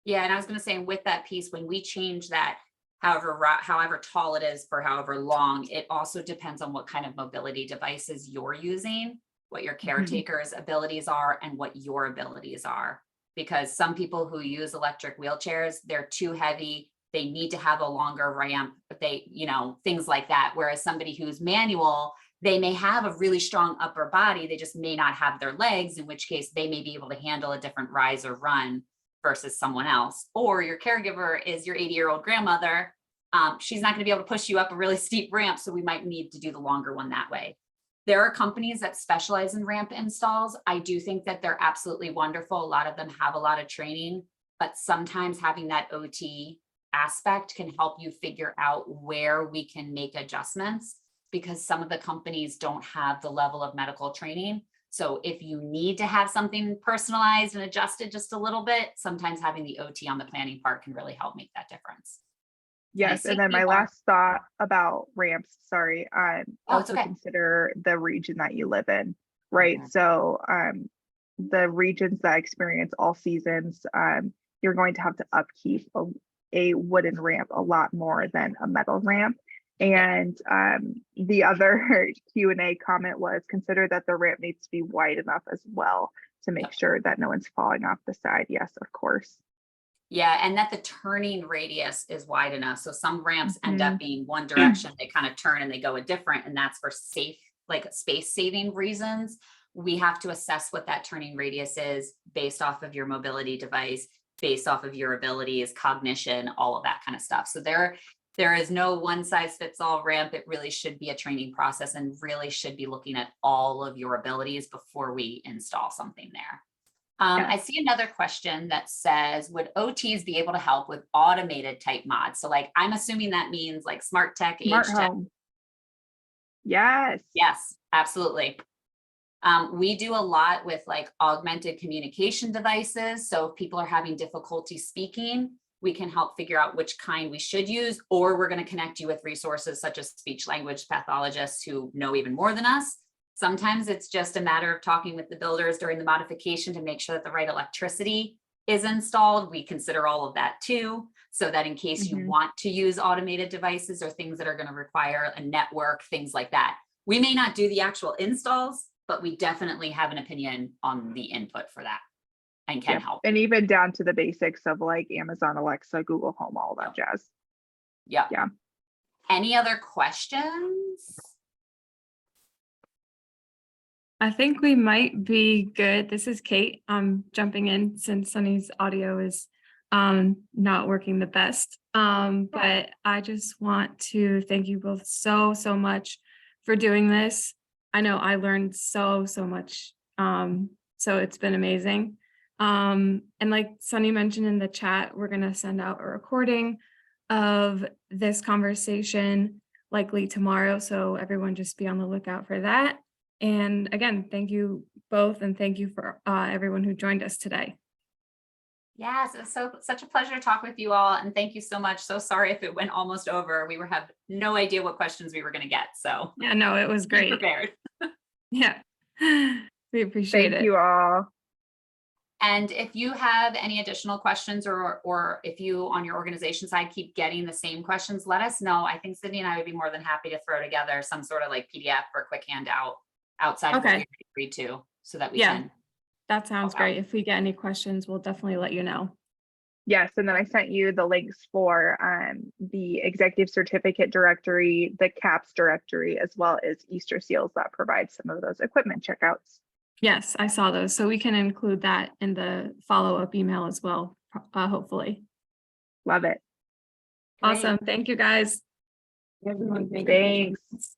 Yeah, and I was going to say, with that piece, when we change that, however tall it is for however long, it also depends on what kind of mobility devices you're using, what your caretaker's abilities are, and what your abilities are. Because some people who use electric wheelchairs, they're too heavy. They need to have a longer ramp, but things like that. Whereas somebody who's manual, they may have a really strong upper body. They just may not have their legs, in which case they may be able to handle a different rise or run versus someone else. Or your caregiver is your 80-year-old grandmother. She's not going to be able to push you up a really steep ramp. So we might need to do the longer one that way. There are companies that specialize in ramp installs. I do think that they're absolutely wonderful. A lot of them have a lot of training, but sometimes having that OT aspect can help you figure out where we can make adjustments, because some of the companies don't have the level of medical training. So if you need to have something personalized and adjusted just a little bit, sometimes having the OT on the planning part can really help make that difference. Yes, and then my last thought about ramps, sorry, also okay. consider the region that you live in, right? So the regions that experience all seasons, you're going to have to upkeep a wooden ramp a lot more than a metal ramp. And the other Q&A comment was, consider that the ramp needs to be wide enough as well to make sure that no one's falling off the side. Yes, of course. Yeah, and that the turning radius is wide enough. So some ramps end up being one direction, they kind of turn and they go a different, and that's for space saving reasons. We have to assess what that turning radius is based off of your mobility device, based off of your abilities, cognition, all of that kind of stuff. So there is no one size fits all ramp. It really should be a training process, and really should be looking at all of your abilities before we install something there. I see another question that says, would OTs be able to help with automated type mods? So like, I'm assuming that means like smart tech, age tech. Yes. Yes, absolutely. We do a lot with like augmented communication devices. So if people are having difficulty speaking, we can help figure out which kind we should use, or we're going to connect you with resources such as speech language pathologists who know even more than us. Sometimes it's just a matter of talking with the builders during the modification to make sure that the right electricity is installed. We consider all of that too, so that in case you want to use automated devices or things that are going to require a network, things like that. We may not do the actual installs, but we definitely have an opinion on the input for that. and can Yeah. help. And even down to the basics of like Amazon, Alexa, Google Home, all that jazz. Yeah. Yeah. Any other questions? I think we might be good. This is Kate. Jumping in since Sunny's audio is not working the best. But I just want to thank you both so much for doing this. I know I learned so much. So it's been amazing. And like Sunny mentioned in the chat, we're gonna send out a recording of this conversation likely tomorrow. So everyone just be on the lookout for that. And again, thank you both, and thank you for everyone who joined us today. Yes, it's such a pleasure to talk with you all, and thank you so much. So sorry if it went almost over. We have no idea what questions we were going to get, so Yeah, no, it was be great. prepared. Yeah, we appreciate Thank it. you all. And if you have any additional questions, or if you on your organization side keep getting the same questions, let us know. I think Sydney and I would be more than happy to throw together some sort of like PDF or quick handout outside of what Okay. we agreed to, so that we Yeah. can. That sounds Okay. great. If we get any questions, we'll definitely let you know. Yes, and then I sent you the links for the executive certificate directory, the CAPS directory, as well as Easter seals that provide some of those equipment checkouts. Yes, I saw those. So we can include that in the follow-up email as well, hopefully. Love it. Great. Awesome. Thank you, guys. Everyone, thank you. Thanks.